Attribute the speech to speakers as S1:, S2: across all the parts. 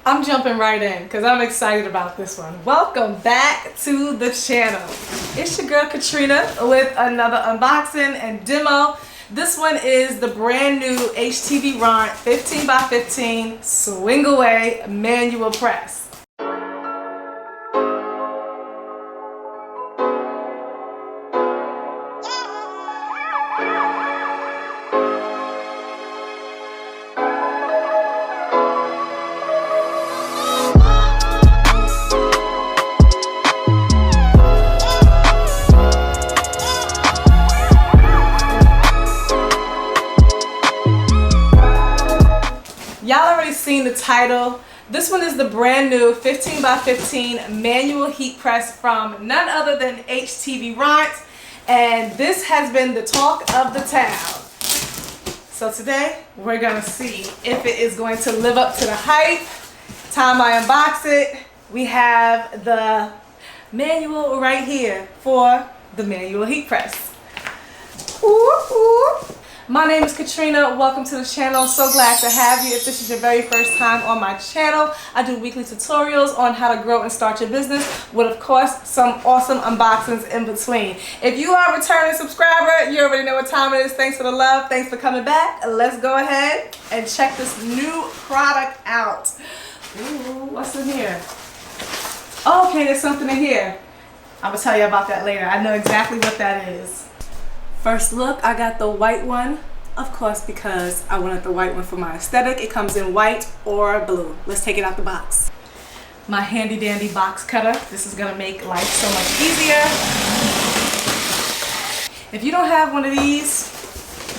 S1: I'm jumping right in because I'm excited about this one. Welcome back to the channel. It's your girl Katrina with another unboxing and demo. This one is the brand new HTVRONT 15x15 swing away manual press. Y'all already seen the title. This one is the brand new 15x15 manual heat press from none other than HTVRONT, and this has been the talk of the town. So today we're gonna see if it is going to live up to the hype. Time I unbox it, we have the manual right here for the manual heat press. Ooh, ooh. My name is Katrina. Welcome to the channel. I'm so glad to have you. If this is your very first time on my channel, I do weekly tutorials on how to grow and start your business with, of course, some awesome unboxings in between. If you are a returning subscriber, you already know what time it is. Thanks for the love. Thanks for coming back. Let's go ahead and check this new product out. Ooh, what's in here? Oh, okay, there's something in here. I'm going to tell you about that later. I know exactly what that is. First look, I got the white one, of course, because I wanted the white one for my aesthetic. It comes in white or blue. Let's take it out the box. My handy dandy box cutter. This is gonna make life so much easier. If you don't have one of these,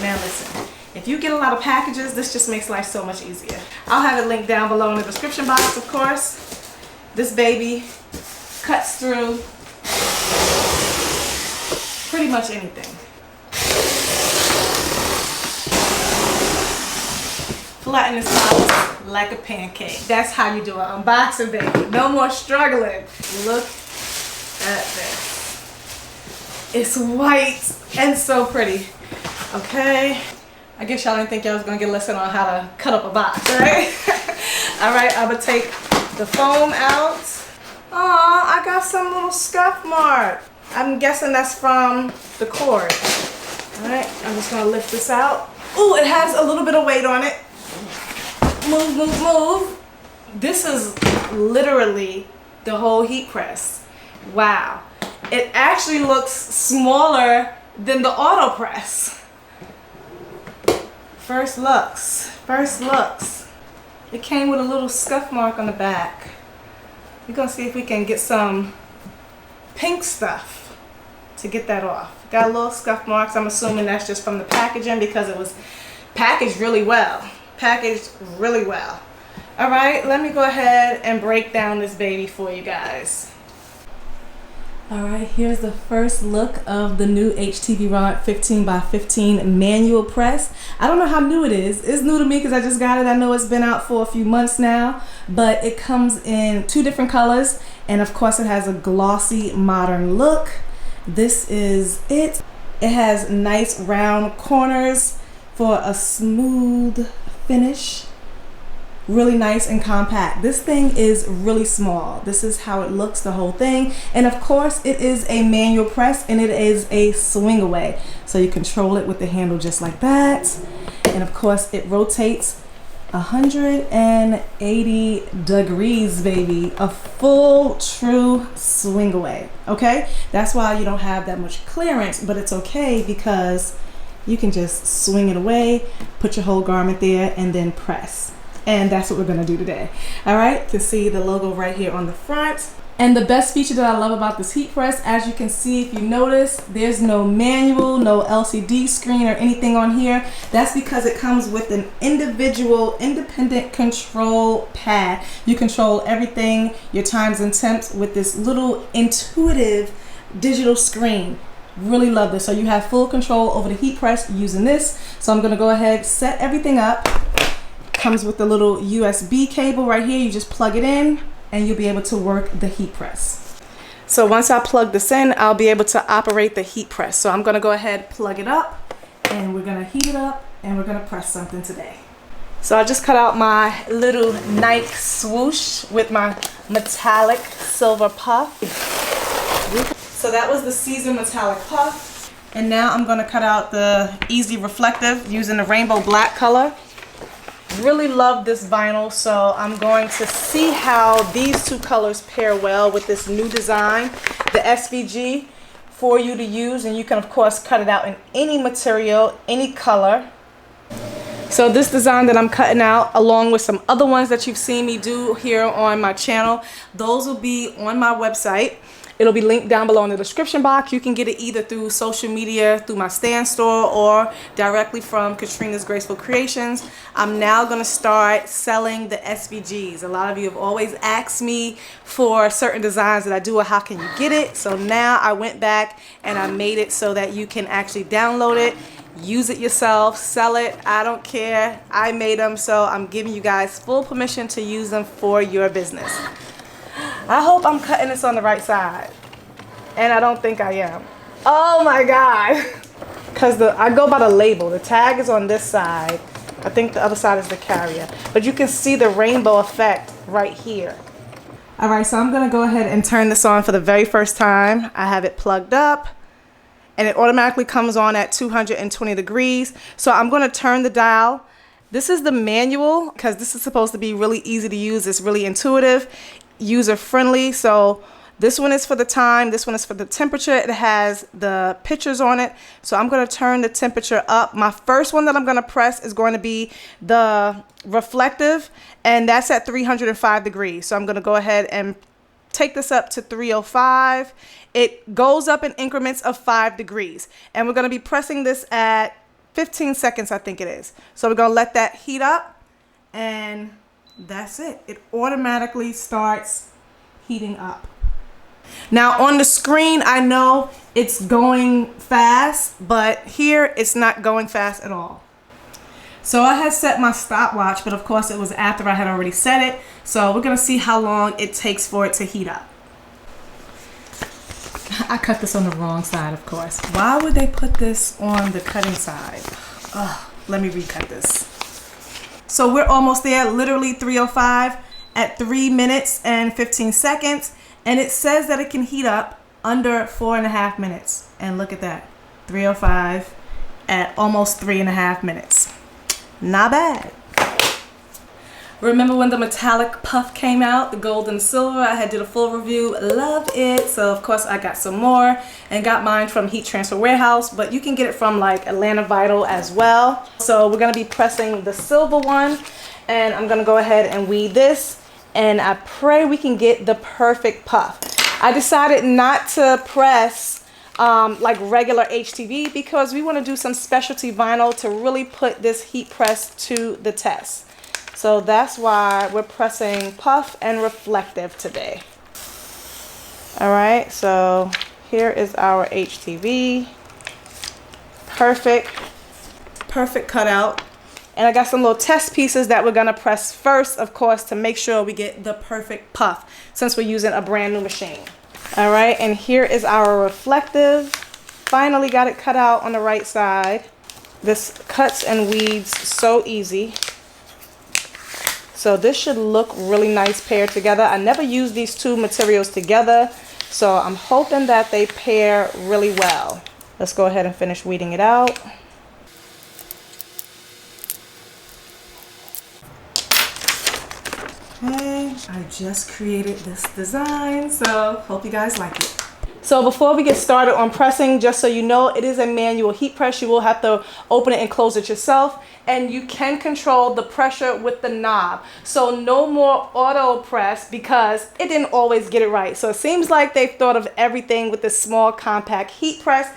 S1: man, listen. If you get a lot of packages, this just makes life so much easier. I'll have it linked down below in the description box, of course. This baby cuts through pretty much anything. Flatten this out like a pancake. That's how you do it. Unboxing, baby. No more struggling. Look at this. It's white and so pretty. Okay. I guess y'all didn't think y'all was gonna get a lesson on how to cut up a box, right? All right, I'm gonna take the foam out. Aw, I got some little scuff mark. I'm guessing that's from the cord. All right, I'm just gonna lift this out. Ooh, it has a little bit of weight on it. Move, move, move. This is literally the whole heat press. Wow. It actually looks smaller than the auto press. First looks. First looks. It came with a little scuff mark on the back. We're gonna see if we can get some pink stuff to get that off. Got little scuff marks. I'm assuming that's just from the packaging because it was packaged really well. Packaged really well. All right, let me go ahead and break down this baby for you guys. All right, here's the first look of the new HTVRONT 15x15 manual press. I don't know how new it is. It's new to me because I just got it. I know it's been out for a few months now, but it comes in 2 different colors, and of course it has a glossy modern look. This is it. It has nice round corners for a smooth finish. Really nice and compact. This thing is really small. This is how it looks, the whole thing. And of course it is a manual press and it is a swing away. So you control it with the handle just like that. And of course it rotates 180 degrees, baby. A full true swing away. Okay, that's why you don't have that much clearance, but it's okay because you can just swing it away, put your whole garment there, and then press. And that's what we're gonna do today. All right, you can see the logo right here on the front. And the best feature that I love about this heat press, as you can see, if you notice, there's no manual, no LCD screen or anything on here. That's because it comes with an individual independent control pad. You control everything, your times and temps, with this little intuitive digital screen. Really love this. So you have full control over the heat press using this. So I'm gonna go ahead, set everything up. Comes with a little USB cable right here. You just plug it in and you'll be able to work the heat press. So once I plug this in, I'll be able to operate the heat press. So I'm gonna go ahead, plug it up, and we're gonna heat it up, and we're gonna press something today. So I just cut out my little Nike swoosh with my metallic silver puff. So that was the Season metallic puff. And now I'm gonna cut out the Easy Reflective using the rainbow black color. Really love this vinyl, so I'm going to see how these two colors pair well with this new design, the SVG, for you to use. And you can of course cut it out in any material, any color. So this design that I'm cutting out, along with some other ones that you've seen me do here on my channel, those will be on my website. It'll be linked down below in the description box. You can get it either through social media, through my stand store, or directly from Katrina's Graceful Creations. I'm now going to start selling the SVGs. A lot of you have always asked me for certain designs that I do, or how can you get it? So now I went back and I made it so that you can actually download it, use it yourself, sell it. I don't care. I made them, so I'm giving you guys full permission to use them for your business. I hope I'm cutting this on the right side, and I don't think I am. Oh my God, because I go by the label. The tag is on this side. I think the other side is the carrier, but you can see the rainbow effect right here. All right, so I'm gonna go ahead and turn this on for the very first time. I have it plugged up, and it automatically comes on at 220 degrees. So I'm gonna turn the dial. This is the manual, because this is supposed to be really easy to use. It's really intuitive, user friendly. So this one is for the time, this one is for the temperature. It has the pictures on it. So I'm going to turn the temperature up. My first one that I'm going to press is going to be the reflective, and that's at 305 degrees. So I'm going to go ahead and take this up to 305. It goes up in increments of 5 degrees, and we're going to be pressing this at 15 seconds, I think it is. So we're going to let that heat up, and that's it. It automatically starts heating up. Now on the screen, I know it's going fast, but here it's not going fast at all. So I had set my stopwatch, but of course it was after I had already set it. So we're gonna see how long it takes for it to heat up. I cut this on the wrong side, of course. Why would they put this on the cutting side? Let me recut this. So we're almost there, literally 305 at 3 minutes and 15 seconds. And it says that it can heat up under 4.5 minutes. And look at that, 305 at almost 3.5 minutes. Not bad. Remember when the metallic puff came out, the gold and silver? I had did a full review, loved it. So of course I got some more and got mine from Heat Transfer Warehouse, but you can get it from like Atlanta Vital as well. So we're gonna be pressing the silver one, and I'm gonna go ahead and weed this, and I pray we can get the perfect puff. I decided not to press like regular HTV because we wanna do some specialty vinyl to really put this heat press to the test. So that's why we're pressing puff and reflective today. All right, so here is our HTV. Perfect cutout. And I got some little test pieces that we're gonna press first, of course, to make sure we get the perfect puff since we're using a brand new machine. All right, and here is our reflective. Finally got it cut out on the right side. This cuts and weeds so easy. So this should look really nice paired together. I never use these two materials together, so I'm hoping that they pair really well. Let's go ahead and finish weeding it out. Okay, I just created this design, so hope you guys like it. So before we get started on pressing, just so you know, it is a manual heat press. You will have to open it and close it yourself, and you can control the pressure with the knob. So no more auto press because it didn't always get it right. So it seems like they've thought of everything with this small compact heat press.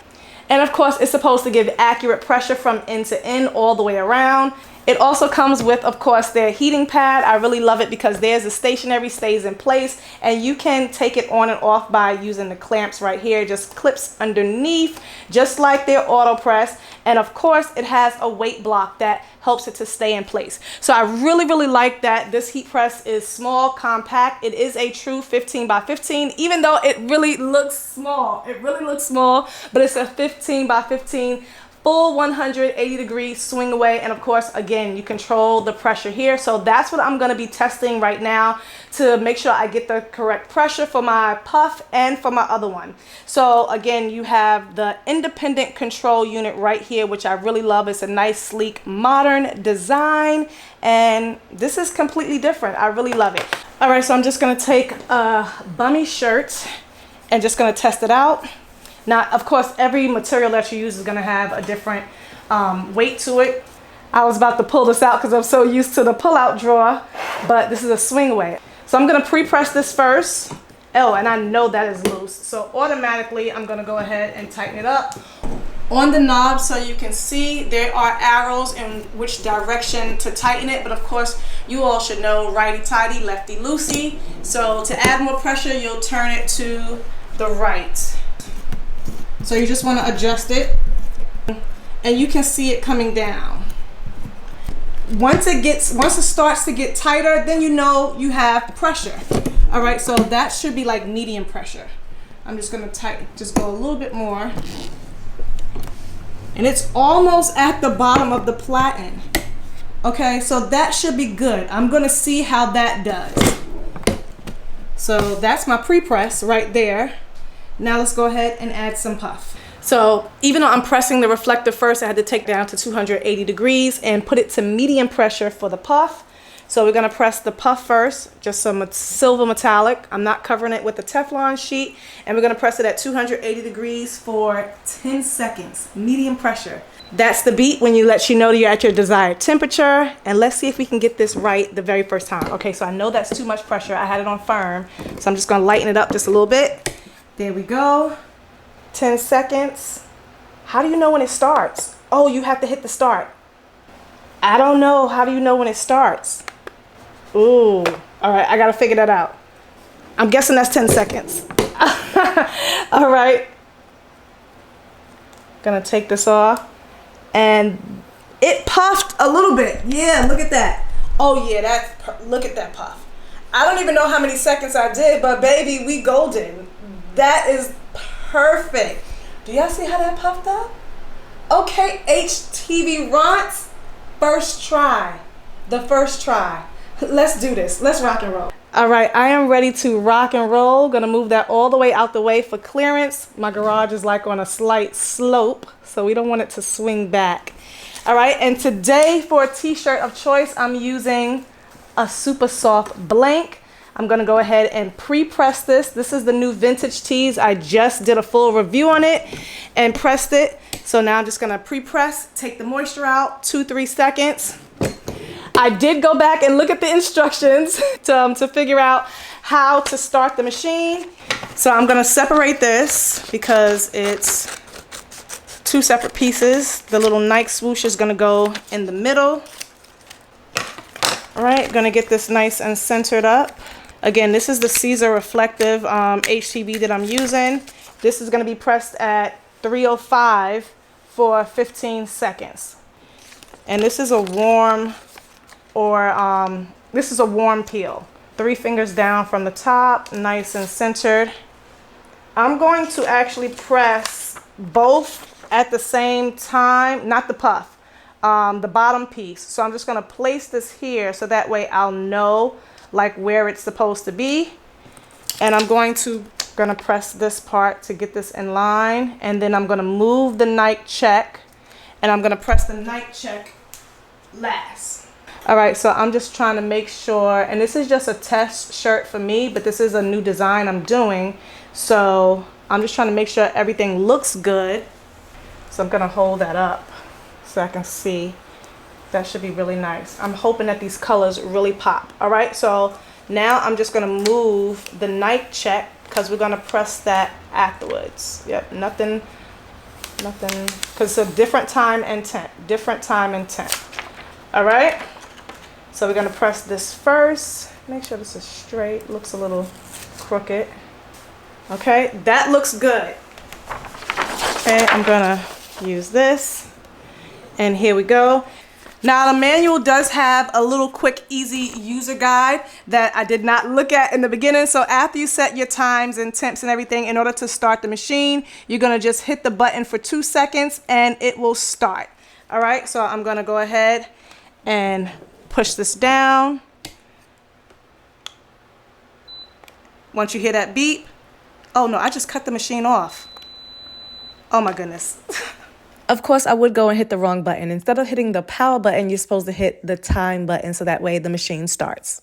S1: And of course, it's supposed to give accurate pressure from end to end all the way around. It also comes with, of course, their heating pad. I really love it because there's a stationary, stays in place, and you can take it on and off by using the clamps right here. It just clips underneath, just like their auto press. And of course, it has a weight block that helps it to stay in place. So I really like that this heat press is small, compact. It is a true 15 by 15, even though it really looks small. It really looks small, but it's a 15 by 15 full 180-degree swing away. And of course, again, you control the pressure here. So that's what I'm going to be testing right now to make sure I get the correct pressure for my puff and for my other one. So again, you have the independent control unit right here, which I really love. It's a nice, sleek, modern design, and this is completely different. I really love it. All right, so I'm just going to take a bummy shirt and just going to test it out. Now, of course, every material that you use is going to have a different weight to it. I was about to pull this out because I'm so used to the pull-out drawer, but this is a swing away. So I'm going to pre-press this first. Oh, and I know that is loose. So automatically, I'm going to go ahead and tighten it up. On the knob, so you can see there are arrows in which direction to tighten it. But of course, you all should know righty-tighty, lefty-loosey. So to add more pressure, you'll turn it to the right. So you just want to adjust it, and you can see it coming down. Once it starts to get tighter, then you know you have pressure. All right, so that should be like medium pressure. I'm just going to just go a little bit more. And it's almost at the bottom of the platen. Okay, so that should be good. I'm going to see how that does. So that's my pre-press right there. Now let's go ahead and add some puff. So even though I'm pressing the reflector first, I had to take down to 280 degrees and put it to medium pressure for the puff. So we're going to press the puff first, just some silver metallic. I'm not covering it with the Teflon sheet. And we're going to press it at 280 degrees for 10 seconds, medium pressure. That's the beat when you let you know that you're at your desired temperature. And let's see if we can get this right the very first time. Okay, so I know that's too much pressure. I had it on firm. So I'm just going to lighten it up just a little bit. There we go. 10 seconds. How do you know when it starts? Oh, you have to hit the start. I don't know. How do you know when it starts? Ooh. All right, I got to figure that out. I'm guessing that's 10 seconds. All right. Gonna take this off. And it puffed a little bit. Yeah, look at that. Oh, yeah, look at that puff. I don't even know how many seconds I did, but baby, we golden. That is perfect. Do y'all see how that puffed up? Okay, HTVRONT, first try. The first try. Let's do this. Let's rock and roll. All right, I am ready to rock and roll. Gonna move that all the way out the way for clearance. My garage is like on a slight slope, so we don't want it to swing back. All right, and today for a t-shirt of choice, I'm using a Supasoft blank. I'm gonna go ahead and pre-press this. This is the new vintage tees. I just did a full review on it and pressed it. So now I'm just gonna pre-press, take the moisture out, 2-3 seconds. I did go back and look at the instructions to figure out how to start the machine. So I'm gonna separate this because it's two separate pieces. The little Nike swoosh is gonna go in the middle. All right, gonna get this nice and centered up. Again, this is the Caesar reflective HTV that I'm using. This is gonna be pressed at 305 for 15 seconds. And this is a warm peel. 3 fingers down from the top, nice and centered. I'm going to actually press both at the same time, not the puff, the bottom piece. So I'm just gonna place this here so that way I'll know like where it's supposed to be. And I'm gonna press this part to get this in line. And then I'm gonna move the Nike check and I'm gonna press the Nike check last. All right, so I'm just trying to make sure, and this is just a test shirt for me, but this is a new design I'm doing. So I'm just trying to make sure everything looks good. So I'm gonna hold that up so I can see. That should be really nice. I'm hoping that these colors really pop. All right, so now I'm just gonna move the Nike check because we're gonna press that afterwards. Yep, nothing, because it's a different time and temp, All right, so we're gonna press this first. Make sure this is straight, looks a little crooked. Okay, that looks good. Okay, I'm gonna use this, and here we go. Now the manual does have a little quick, easy user guide that I did not look at in the beginning. So after you set your times and temps and everything, in order to start the machine, you're gonna just hit the button for 2 seconds and it will start. All right, so I'm gonna go ahead and push this down. Once you hear that beep, oh no, I just cut the machine off. Oh my goodness. Of course, I would go and hit the wrong button. Instead of hitting the power button, you're supposed to hit the time button so that way the machine starts.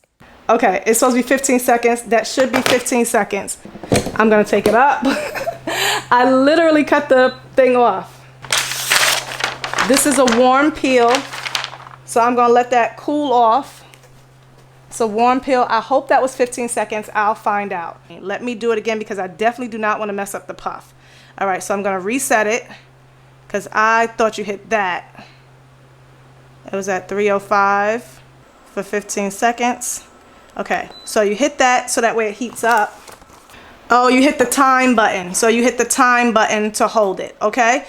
S1: Okay, it's supposed to be 15 seconds. That should be 15 seconds. I'm gonna take it up. I literally cut the thing off. This is a warm peel, so I'm gonna let that cool off. It's a warm peel. I hope that was 15 seconds. I'll find out. Let me do it again because I definitely do not want to mess up the puff. All right, so I'm gonna reset it, because I thought you hit that. It was at 3:05 for 15 seconds. Okay, so you hit that so that way it heats up. Oh, you hit the time button. So you hit the time button to hold it, okay?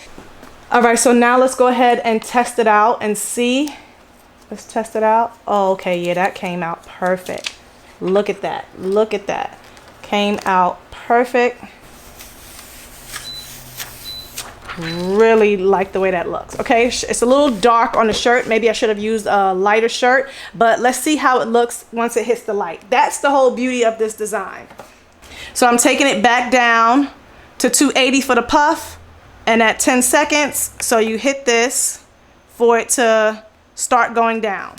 S1: All right, so now let's go ahead and test it out and see. Let's test it out. Oh, okay, yeah, that came out perfect. Look at that, look at that. Came out perfect. Really like the way that looks. Okay, it's a little dark on the shirt. Maybe I should have used a lighter shirt, but let's see how it looks once it hits the light. That's the whole beauty of this design. So I'm taking it back down to 280 for the puff and at 10 seconds. So you hit this for it to start going down.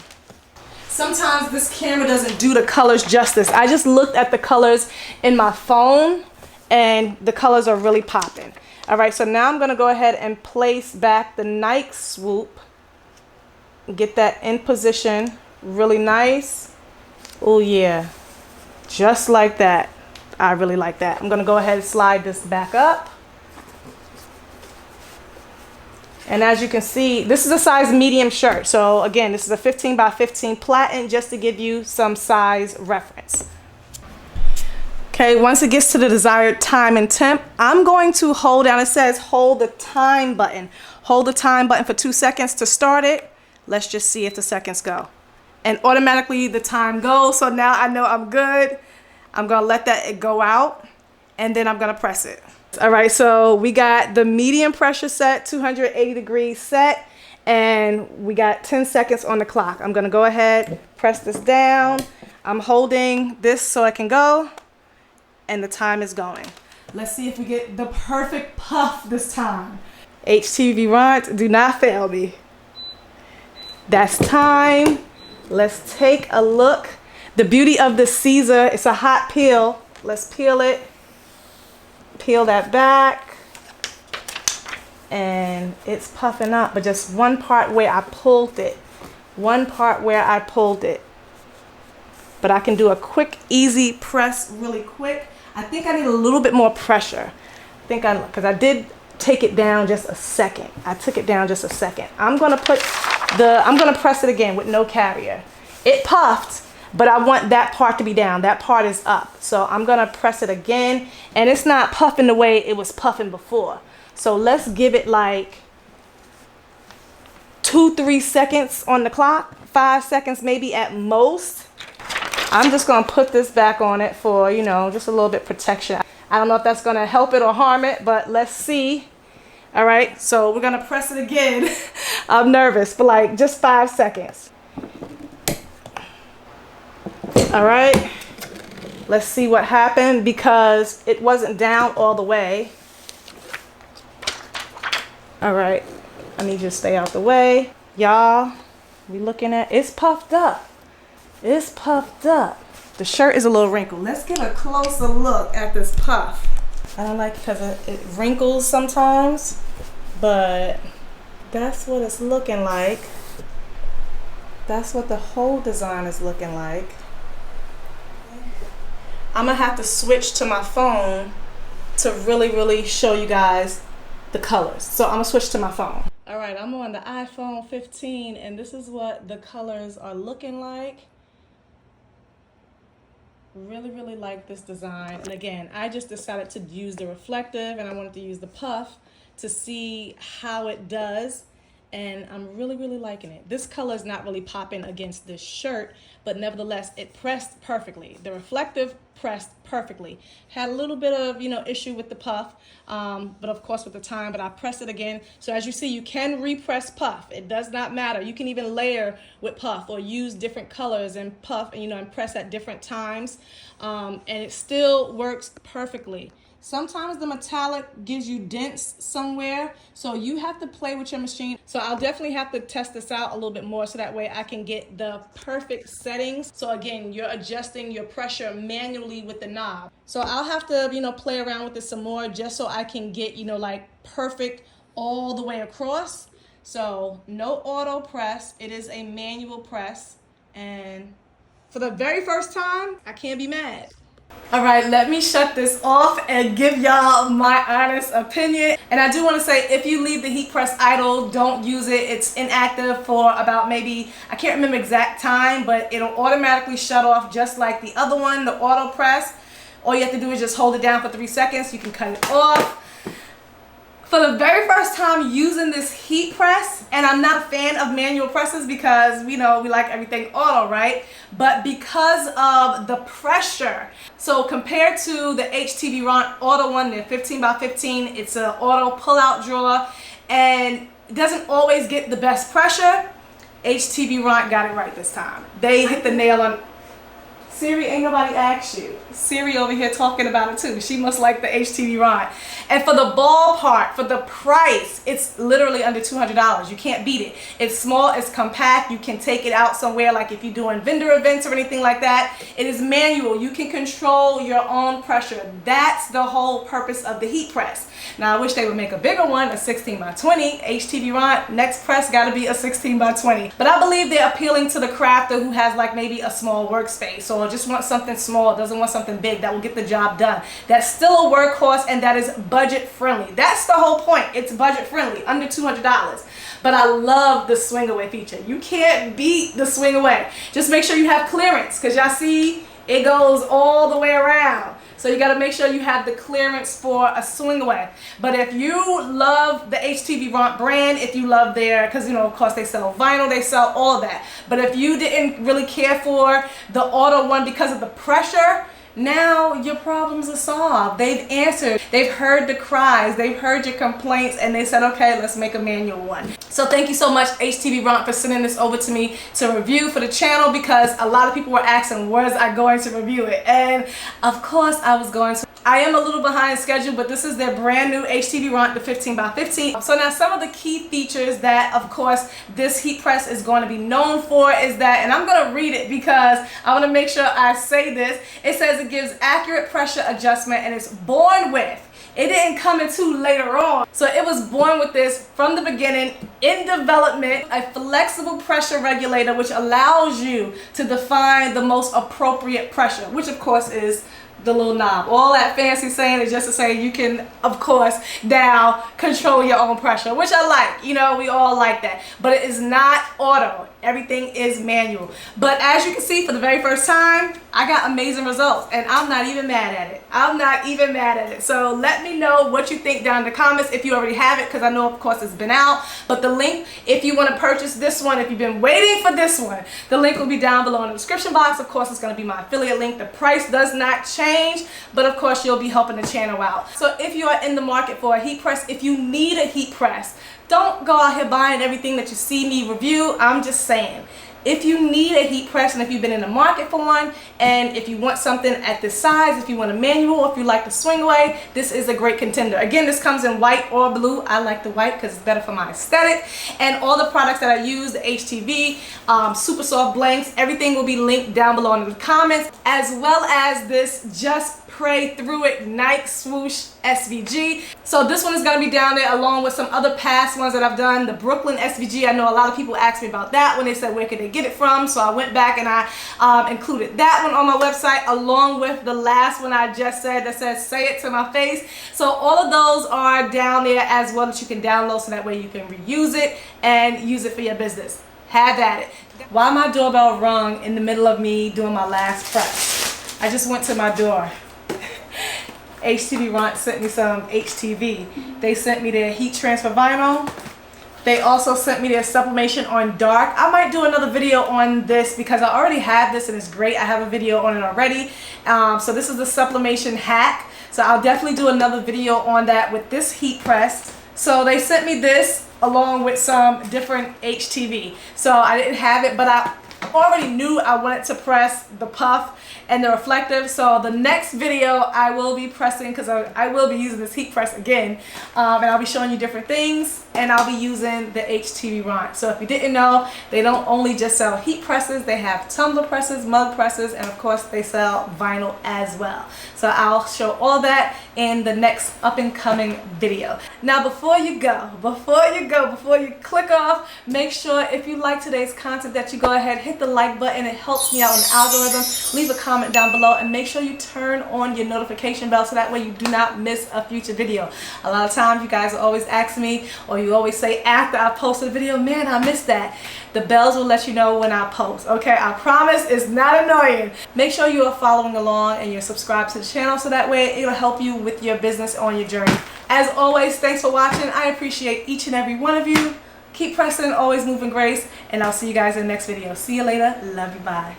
S1: Sometimes this camera doesn't do the colors justice. I just looked at the colors in my phone and the colors are really popping. All right, so now I'm gonna go ahead and place back the Nike swoop. Get that in position, really nice. Oh yeah, just like that. I really like that. I'm gonna go ahead and slide this back up. And as you can see, this is a size medium shirt. So again, this is a 15 by 15 platen, just to give you some size reference. Okay, once it gets to the desired time and temp, I'm going to hold down, it says hold the time button. Hold the time button for 2 seconds to start it. Let's just see if the seconds go. And automatically the time goes, so now I know I'm good. I'm gonna let that go out and then I'm gonna press it. All right, so we got the medium pressure set, 280 degrees set, and we got 10 seconds on the clock. I'm gonna go ahead, press this down. I'm holding this so I can go. And the time is going. Let's see if we get the perfect puff this time. HTVRONT, do not fail me. That's time. Let's take a look. The beauty of the Caesar, it's a hot peel. Let's peel it. Peel that back. And it's puffing up, but just one part where I pulled it. One part where I pulled it. But I can do a quick, easy press really quick. I think I need a little bit more pressure. Because I did take it down just a second. I took it down just a second. I'm gonna press it again with no carrier. It puffed, but I want that part to be down. That part is up. So I'm gonna press it again, and it's not puffing the way it was puffing before. So let's give it like 2-3 seconds on the clock, 5 seconds maybe at most. I'm just gonna put this back on it for, you know, just a little bit protection. I don't know if that's gonna help it or harm it, but let's see. All right, so we're gonna press it again. I'm nervous for like just 5 seconds. All right, let's see what happened because it wasn't down all the way. All right, I need you to stay out the way. Y'all, we looking at, it's puffed up. It's puffed up. The shirt is a little wrinkled. Let's get a closer look at this puff. I don't like it because it wrinkles sometimes, but that's what it's looking like. That's what the whole design is looking like. I'm gonna have to switch to my phone to really show you guys the colors. So I'm gonna switch to my phone. All right, I'm on the iPhone 15 and this is what the colors are looking like. Really like this design. And again, I just decided to use the reflective and I wanted to use the puff to see how it does. and I'm really liking it. This color is not really popping against this shirt, but nevertheless it pressed perfectly. The reflective pressed perfectly. Had a little bit of issue with the puff, but of course with the time, but I pressed it again. So as you see, you can repress puff. It does not matter. You can even layer with puff or use different colors and puff and press at different times, and it still works perfectly. Sometimes the metallic gives you dents somewhere, so you have to play with your machine. So I'll definitely have to test this out a little bit more so that way I can get the perfect settings. So again, you're adjusting your pressure manually with the knob. So I'll have to, play around with this some more just so I can get, like perfect all the way across. So no auto press, it is a manual press. And for the very first time, I can't be mad. All right, let me shut this off and give y'all my honest opinion. And I do want to say, if you leave the heat press idle, don't use it. It's inactive for about maybe, I can't remember exact time, but it'll automatically shut off just like the other one, the auto press. All you have to do is just hold it down for 3 seconds. You can cut it off. For the very first time using this heat press, and I'm not a fan of manual presses because we like everything auto, right? But because of the pressure, so compared to the HTVRONT auto one, the 15 by 15, it's an auto pull-out drawer, and it doesn't always get the best pressure. HTVRONT got it right this time. They hit the nail on. Siri, ain't nobody asked you. Siri over here talking about it too. She must like the HTVRONT. And for the ball part, for the price, it's literally under $200. You can't beat it. It's small, it's compact. You can take it out somewhere, like if you're doing vendor events or anything like that. It is manual. You can control your own pressure. That's the whole purpose of the heat press. Now, I wish they would make a bigger one, a 16 by 20. HTVRONT, next press got to be a 16 by 20. But I believe they're appealing to the crafter who has like maybe a small workspace or just wants something small, doesn't want something big that will get the job done. That's still a workhorse and that is budget friendly. That's the whole point. It's budget friendly, under $200. But I love the swing away feature. You can't beat the swing away. Just make sure you have clearance, because y'all see it goes all the way around. So you got to make sure you have the clearance for a swing away. But if you love the HTVRONT brand, if you love their, because of course they sell vinyl, they sell all of that. But if you didn't really care for the auto one because of the pressure, now your problems are solved. They've answered. They've heard the cries. They've heard your complaints, and they said, okay, let's make a manual one. So thank you so much, HTVRONT, for sending this over to me to review for the channel, because a lot of people were asking, was I going to review it? And of course I was going to. I am a little behind schedule, but this is their brand new HTVRONT, the 15 by 15. So now some of the key features that, of course, this heat press is going to be known for is that, and I'm going to read it because I want to make sure I say this. It says it gives accurate pressure adjustment, and it's born with. It didn't come into later on. So it was born with this from the beginning, in development, a flexible pressure regulator which allows you to define the most appropriate pressure, which of course is the little knob. All that fancy saying is just to say you can, of course, now control your own pressure, which I like. We all like that. But it is not auto. Everything is manual. But as you can see, for the very first time, I got amazing results, and I'm not even mad at it. I'm not even mad at it. So let me know what you think down in the comments if you already have it, because I know, of course, it's been out. But the link, if you want to purchase this one, if you've been waiting for this one, the link will be down below in the description box. Of course, it's going to be my affiliate link. The price does not change, but of course, you'll be helping the channel out. So if you are in the market for a heat press, if you need a heat press, don't go out here buying everything that you see me review. I'm just saying, if you need a heat press, and if you've been in the market for one, and if you want something at this size, if you want a manual, or if you like the swing away, this is a great contender. Again, this comes in white or blue. I like the white because it's better for my aesthetic. And all the products that I use, the HTV, Supasoft blanks, everything will be linked down below in the comments, as well as this Just Pray Through It Nike Swoosh SVG. So this one is going to be down there along with some other past ones that I've done. The Brooklyn SVG, I know a lot of people asked me about that when they said where could they get it from, so I went back and I included that one on my website along with the last one I just said that says say it to my face. So all of those are down there as well that you can download, so that way you can reuse it and use it for your business. Have at it. Why my doorbell rung in the middle of me doing my last press? I just went to my door. HTVRONT sent me some HTV. They sent me their heat transfer vinyl They also sent me their sublimation on dark. I might do another video on this because I already have this and it's great. I have a video on it already. So this is the sublimation hack. So I'll definitely do another video on that with this heat press. So they sent me this along with some different HTV. So I didn't have it, but I already knew I wanted to press the puff and the reflective. So the next video I will be pressing, because I will be using this heat press again, and I'll be showing you different things, and I'll be using the HTVRONT. So if you didn't know, they don't only just sell heat presses, they have tumbler presses, mug presses, and of course they sell vinyl as well. So I'll show all that in the next up and coming video. Now before you click off, make sure if you like today's content that you go ahead, hit the like button. It helps me out in the algorithm. Leave a comment down below and make sure you turn on your notification bell so that way you do not miss a future video. A lot of times you guys always ask me, or you always say after I post a video, man, I missed that. The bells will let you know when I post, okay? I promise it's not annoying. Make sure you are following along and you're subscribed to the channel so that way it'll help you with your business on your journey. As always, thanks for watching. I appreciate each and every one of you. Keep pressing, always moving grace, and I'll see you guys in the next video. See you later. Love you. Bye.